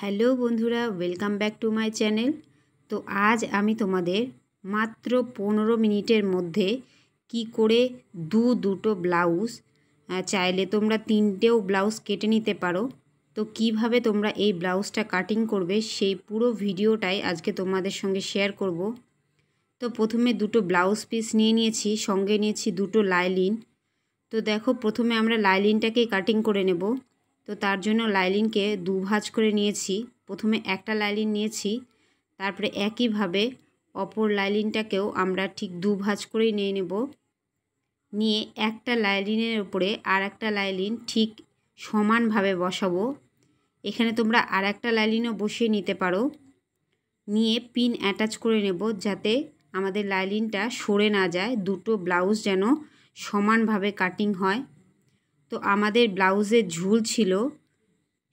Hello বন্ধুরা, welcome back to my channel. তো আজ আমি তোমাদের মাত্র 15 মিনিটের মধ্যে কি করে দুটো ব্লাউজ, চাইলে তোমরা 3টেও ব্লাউজ কেটে নিতে পারো। তো কিভাবে তোমরা এই ব্লাউজটা কাটিং করবে সেই পুরো ভিডিওটাই আজকে তোমাদের সঙ্গে শেয়ার করব। তো প্রথমে দুটো ব্লাউজ পিস নিয়ে নিয়েছি, সঙ্গে নিয়েছি দুটো লাইলিন। তো দেখো, প্রথমে আমরা লাইলিনটাকেই কাটিং করে নেব। তো তার জন্য লাইলিনকে দুভাঁজ করে নিয়েছি। প্রথমে একটা লাইলিন নিয়েছি, তারপরে একইভাবে অপর লাইলিনটাকেও আমরা ঠিক দুভাঁজ করেই নিয়ে নেব। নিয়ে একটা লাইলিনের উপরে আর একটা লাইলিন ঠিক সমানভাবে বসাবো। এখানে তোমরা আর একটা লাইলিনও বসিয়ে নিতে পারো। নিয়ে পিন অ্যাটাচ করে নেব যাতে আমাদের লাইলিনটা সরে না যায়, দুটো ব্লাউজ যেন সমানভাবে কাটিং হয়। তো আমাদের ব্লাউজের ঝুল ছিল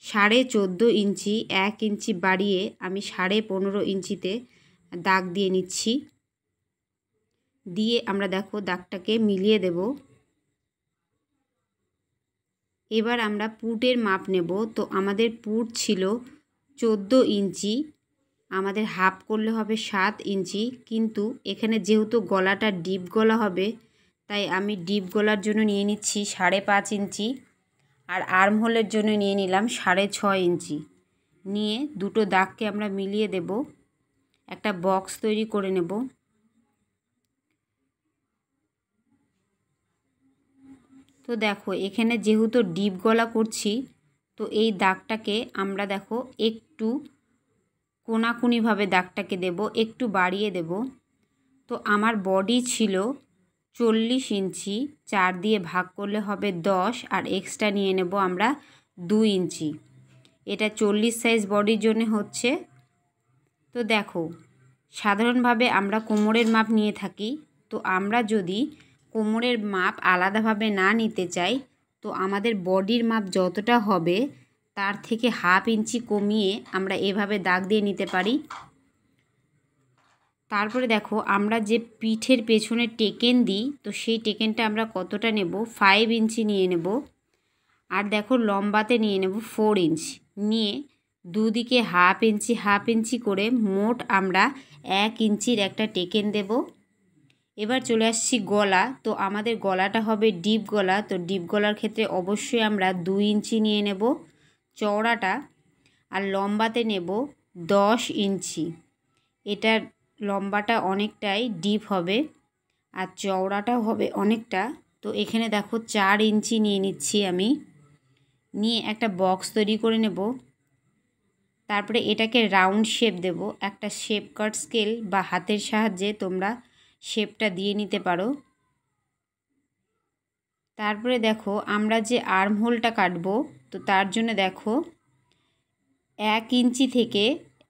14.5 ইঞ্চি, 1 ইঞ্চি বাড়িয়ে আমি 15.5 ইঞ্চিতে দাগ দিয়ে নিচ্ছি। দিয়ে আমরা দেখো দাগটাকে মিলিয়ে দেব। এবার আমরা পুটের মাপ নেব। তো আমাদের পুট ছিল 14 ইঞ্চি, আমাদের হাফ করলে হবে 7 ইঞ্চি। কিন্তু এখানে যেহেতু গলাটা ডিপ গলা হবে, তাই আমি ডিপ গলার জন্য নিয়ে নিচ্ছি 5.5 ইঞ্চি, আর আর্মহোলের জন্য নিয়ে নিলাম 6.5 ইঞ্চি। নিয়ে দুটো দাগকে আমরা মিলিয়ে দেব, একটা বক্স তৈরি করে নেব। তো দেখো এখানে যেহেতু ডিপ গলা করছি, তো এই দাগটাকে আমরা দেখো একটু কোনাকুনিভাবে দাগটাকে দেব, একটু বাড়িয়ে দেব। তো আমার বডি ছিল 40 ইঞ্চি, 4 দিয়ে ভাগ করলে হবে 10, আর এক্সট্রা নিয়ে নেব আমরা 2 ইঞ্চি। এটা 40 সাইজ বডির জন্য হচ্ছে। তো দেখো, সাধারণভাবে আমরা কোমরের মাপ নিয়ে থাকি। তো আমরা যদি কোমরের মাপ আলাদাভাবে না নিতে চাই, তো আমাদের বডির মাপ যতটা হবে তার থেকে হাফ ইঞ্চি কমিয়ে আমরা এভাবে দাগ দিয়ে নিতে পারি। তারপরে দেখো, আমরা যে পিঠের পেছনে টেকেন দিই, তো সেই টেকেনটা আমরা কতটা নেব, 5 ইঞ্চি নিয়ে নেব। আর দেখো লম্বাতে নিয়ে নেব 4 ইঞ্চি। নিয়ে দুদিকে হাফ ইঞ্চি করে মোট আমরা 1 ইঞ্চির একটা টেকেন দেব। এবার চলে আসছি গলা। তো আমাদের গলাটা হবে ডিপ গলা। তো ডিপ গলার ক্ষেত্রে অবশ্যই আমরা 2 ইঞ্চি নিয়ে নেব চওড়াটা, আর লম্বাতে নেব 10 ইঞ্চি। এটার লম্বাটা অনেকটাই ডিপ হবে আর চওড়াটাও হবে অনেকটা। তো এখানে দেখো 4 ইঞ্চি নিয়ে নিচ্ছি আমি। নিয়ে একটা বক্স তৈরি করে নেব। তারপরে এটাকে রাউন্ড শেপ দেব। একটা শেপ কাট স্কেল বা হাতের সাহায্যে তোমরা শেপটা দিয়ে নিতে পারো। তারপরে দেখো, আমরা যে আর্মহোলটা কাটবো, তো তার জন্য দেখো 1 ইঞ্চি থেকে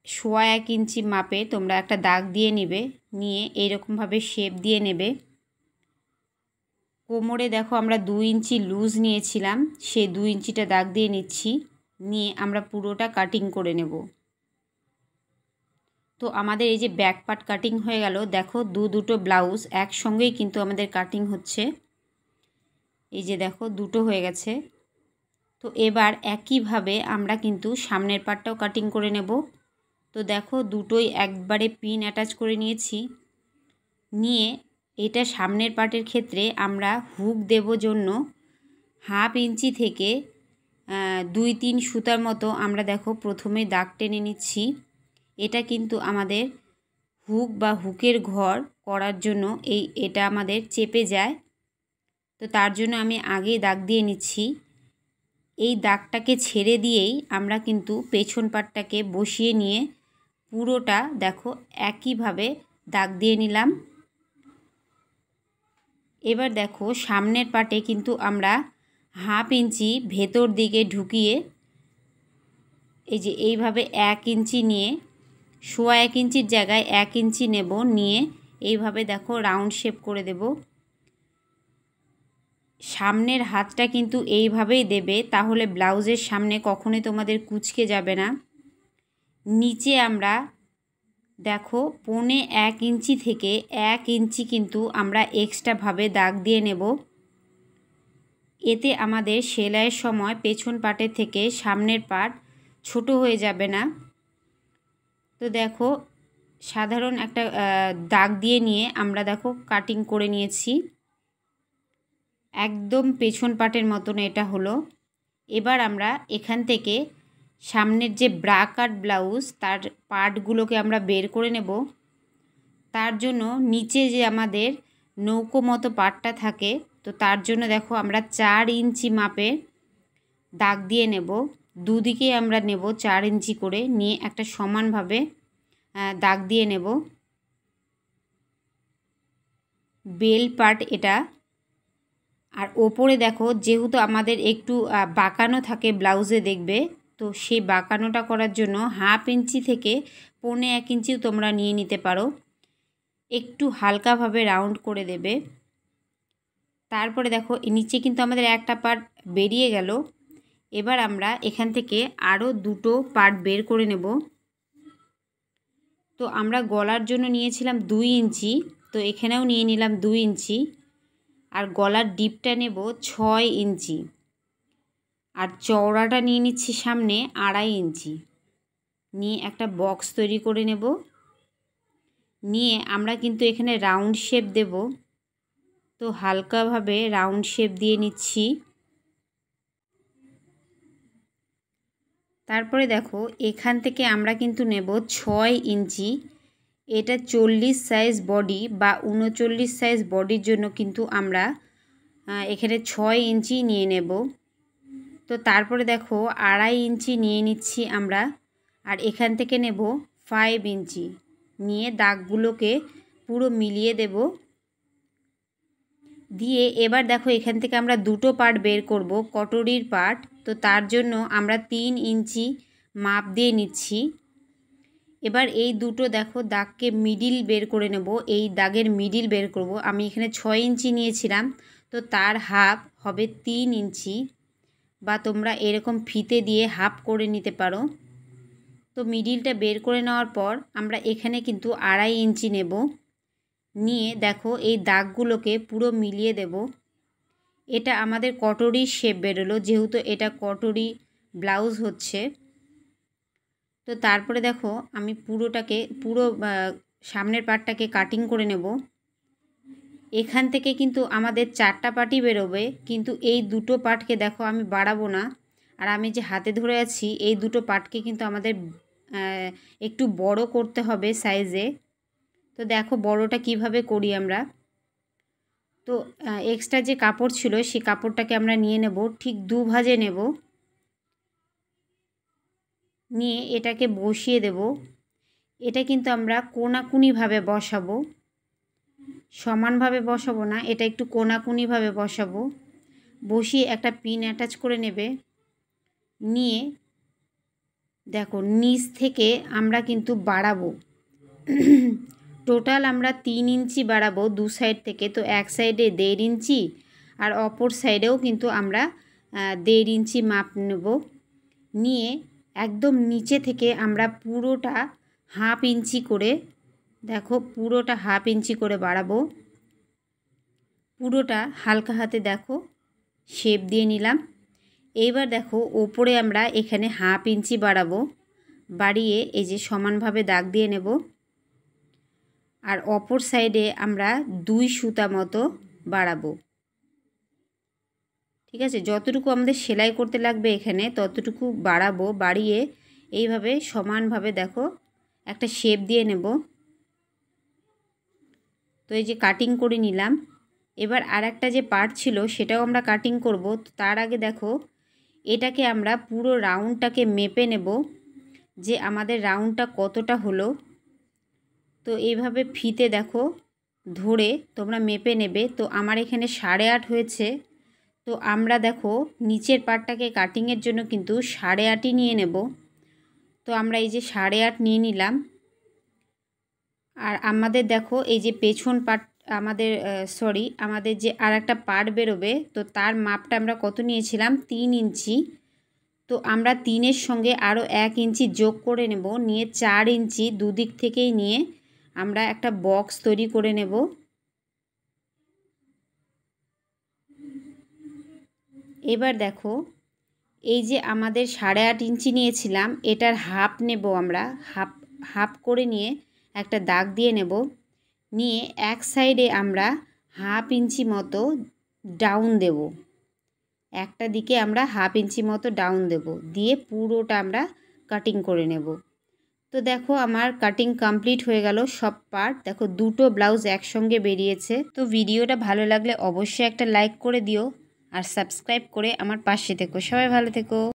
1.25 ইঞ্চি মাপে তোমরা একটা দাগ দিয়ে নেবে। নিয়ে এইরকমভাবে শেপ দিয়ে নেবে। কোমরে দেখো আমরা 2 ইঞ্চি লুজ নিয়েছিলাম, সেই 2 ইঞ্চিটা দাগ দিয়ে নিচ্ছি। নিয়ে আমরা পুরোটা কাটিং করে নেব। তো আমাদের এই যে ব্যাক পার্ট কাটিং হয়ে গেল। দেখো দুটো ব্লাউজ একসঙ্গেই কিন্তু আমাদের কাটিং হচ্ছে। এই যে দেখো দুটো হয়ে গেছে। তো এবার একইভাবে আমরা কিন্তু সামনের পার্টটাও কাটিং করে নেব। তো দেখো দুটোই একবারে পিন অ্যাটাচ করে নিয়েছি। নিয়ে এটা সামনের পার্টের ক্ষেত্রে আমরা হুক দেব জন্য হাফ ইঞ্চি থেকে 2-3 সুতার মতো আমরা দেখো প্রথমে দাগ টেনে নিচ্ছি। এটা কিন্তু আমাদের হুক বা হুকের ঘর করার জন্য এটা আমাদের চেপে যায়। তো তার জন্য আমি আগেই দাগ দিয়ে নিচ্ছি। এই দাগটাকে ছেড়ে দিয়েই আমরা কিন্তু পেছন পাটটাকে বসিয়ে নিয়ে পুরোটা দেখো একইভাবে দাগ দিয়ে নিলাম। এবার দেখো সামনের পাটে কিন্তু আমরা হাফ ইঞ্চি ভেতর দিকে ঢুকিয়ে এই যে এইভাবে 1 ইঞ্চি নিয়ে 1.25 ইঞ্চির জায়গায় 1 ইঞ্চি নেব। নিয়ে এইভাবে দেখো রাউন্ড শেপ করে দেব। সামনের হাতটা কিন্তু এইভাবেই দেবে, তাহলে ব্লাউজের সামনে কখনোই তোমাদের কুঁচকে যাবে না। নিচে আমরা দেখো 1.25 ইঞ্চি থেকে 1 ইঞ্চি কিন্তু আমরা এক্সট্রাভাবে দাগ দিয়ে নেব। এতে আমাদের সেলাইয়ের সময় পেছন পাটের থেকে সামনের পাট ছোট হয়ে যাবে না। তো দেখো সাধারণ একটা দাগ দিয়ে নিয়ে আমরা দেখো কাটিং করে নিয়েছি, একদম পেছন পাটের মতন এটা হলো। এবার আমরা এখান থেকে সামনের যে ব্রা কাট ব্লাউজ তার পার্টগুলোকে আমরা বের করে নেব। তার জন্য নিচে যে আমাদের নৌকো মতো পাটটা থাকে, তো তার জন্য দেখো আমরা 4 ইঞ্চি মাপে দাগ দিয়ে নেব। দুদিকে আমরা নেব 4 ইঞ্চি করে নিয়ে একটা সমানভাবে দাগ দিয়ে নেব। বেল পার্ট এটা। আর ওপরে দেখো যেহেতু আমাদের একটু বাঁকানো থাকে ব্লাউজে দেখবে, তো সেই বাঁকানোটা করার জন্য 1/2 ইঞ্চি থেকে 1.25 ইঞ্চিও তোমরা নিয়ে নিতে পারো। একটু হালকাভাবে রাউন্ড করে দেবে। তারপরে দেখো নিচে কিন্তু আমাদের একটা পার্ট বেরিয়ে গেল। এবার আমরা এখান থেকে আরও 2টো পার্ট বের করে নেব। তো আমরা গলার জন্য নিয়েছিলাম 2 ইঞ্চি, তো এখানেও নিয়ে নিলাম 2 ইঞ্চি। আর গলার ডিপটা নেব 6 ইঞ্চি। আর চওড়াটা নিয়ে নিচ্ছি সামনে 2.5 ইঞ্চি। নিয়ে একটা বক্স তৈরি করে নেব। নিয়ে আমরা কিন্তু এখানে রাউন্ড শেপ দেব, তো হালকাভাবে রাউন্ড শেপ দিয়ে নিচ্ছি। তারপরে দেখো এখান থেকে আমরা কিন্তু নেব 6 ইঞ্চি। এটা 40 সাইজ বডি বা 39 সাইজ বডির জন্য কিন্তু আমরা এখানে 6 ইঞ্চি নিয়ে নেব। তো তারপরে দেখো 2.5 ইঞ্চি নিয়ে নিচ্ছি আমরা। আর এখান থেকে নেব 5 ইঞ্চি নিয়ে দাগগুলোকে পুরো মিলিয়ে দেব। দিয়ে এবার দেখো এখান থেকে আমরা 2টো পার্ট বের করব, কটরির পার্ট। তো তার জন্য আমরা 3 ইঞ্চি মাপ দিয়ে নিচ্ছি। এবার এই দুটো দেখো দাগকে মিডিল বের করে নেব। এই দাগের মিডিল বের করব। আমি এখানে 6 ইঞ্চি নিয়েছিলাম, তো তার হাফ হবে 3 ইঞ্চি, বা তোমরা এরকম ফিতে দিয়ে হাফ করে নিতে পারো। তো মিডিলটা বের করে নেওয়ার পর আমরা এখানে কিন্তু 2.5 ইঞ্চি নেব। নিয়ে দেখো এই দাগগুলোকে পুরো মিলিয়ে দেব। এটা আমাদের কটরির শেপ বেরোলো, যেহেতু এটা কটরি ব্লাউজ হচ্ছে। তো তারপরে দেখো আমি পুরো সামনের পার্টটাকে কাটিং করে নেব। এখান থেকে কিন্তু আমাদের 4টা পার্টই বেরোবে, কিন্তু এই 2টো পার্টকে দেখো আমি বাড়াবো না। আর আমি যে হাতে ধরে আছি এই 2টো পার্টকে কিন্তু আমাদের একটু বড় করতে হবে সাইজে। তো দেখো বড়টা কিভাবে করি আমরা। তো এক্সট্রা যে কাপড় ছিল সেই কাপড়টাকে আমরা নিয়ে নেব, ঠিক 2 ভাঁজে নেব। নিয়ে এটাকে বসিয়ে দেব। এটা কিন্তু আমরা কোনাকুনিভাবে বসাবো, সমানভাবে বসাবো না, এটা একটু কোনাকুনিভাবে বসাবো। বসিয়ে একটা পিন অ্যাটাচ করে নেবে। নিয়ে দেখো নিচ থেকে আমরা কিন্তু বাড়াবো। টোটাল আমরা 3 ইঞ্চি বাড়াবো 2 সাইড থেকে। তো এক সাইডে 1.5 ইঞ্চি আর অপর সাইডেও কিন্তু আমরা 1.5 ইঞ্চি মাপ নেব। নিয়ে একদম নিচে থেকে আমরা পুরোটা 1/2 ইঞ্চি করে, দেখো পুরোটা 1/2 ইঞ্চি করে বাড়াবো। পুরোটা হালকা হাতে দেখো শেপ দিয়ে নিলাম। এইবার দেখো ওপরে আমরা এখানে 1/2 ইঞ্চি বাড়াবো। বাড়িয়ে এই যে সমানভাবে দাগ দিয়ে নেব। আর অপর সাইডে আমরা 2 সুতা মতো বাড়াবো। ঠিক আছে, যতটুকু আমাদের সেলাই করতে লাগবে এখানে ততটুকু বাড়াবো। বাড়িয়ে এইভাবে সমানভাবে দেখো একটা শেপ দিয়ে নেব। তো এই যে কাটিং করে নিলাম। এবার আর একটা যে পার্ট ছিল সেটাও আমরা কাটিং করব। তার আগে দেখো এটাকে আমরা পুরো রাউন্ডটাকে মেপে নেব যে আমাদের রাউন্ডটা কতটা হলো। তো এইভাবে ফিতে দেখো ধরে তোমরা মেপে নেবে। তো আমার এখানে 8.5 হয়েছে। তো আমরা দেখো নিচের পার্টটাকে কাটিংয়ের জন্য কিন্তু 8.5ই নিয়ে নেব। তো আমরা এই যে 8.5 নিয়ে নিলাম। আর আমাদের দেখো এই যে পেছন পার্ট আমাদের যে আর একটা পার্ট বেরোবে, তো তার মাপটা আমরা কত নিয়েছিলাম 3 ইঞ্চি। তো আমরা 3-এর সঙ্গে আরও 1 ইঞ্চি যোগ করে নেব। নিয়ে 4 ইঞ্চি দুদিক থেকেই নিয়ে আমরা একটা বক্স তৈরি করে নেব। এবার দেখো এই যে আমাদের 8.5 ইঞ্চি নিয়েছিলাম, এটার হাফ নেব আমরা, হাফ করে নিয়ে একটা দাগ দিয়ে নেব। নিয়ে এক সাইডে আমরা 1/2 ইঞ্চি মতো ডাউন দেব, একটা দিকে আমরা 1/2 ইঞ্চি মতো ডাউন দেব, দিয়ে পুরোটা আমরা কাটিং করে নেব। তো দেখো আমার কাটিং কমপ্লিট হয়ে গেল সব পার্ট। দেখো দুটো ব্লাউজ একসঙ্গে বেরিয়েছে। তো ভিডিওটা ভালো লাগলে অবশ্যই একটা লাইক করে দিও আর সাবস্ক্রাইব করে আমার পাশে থেকো। সবাই ভালো থেকো।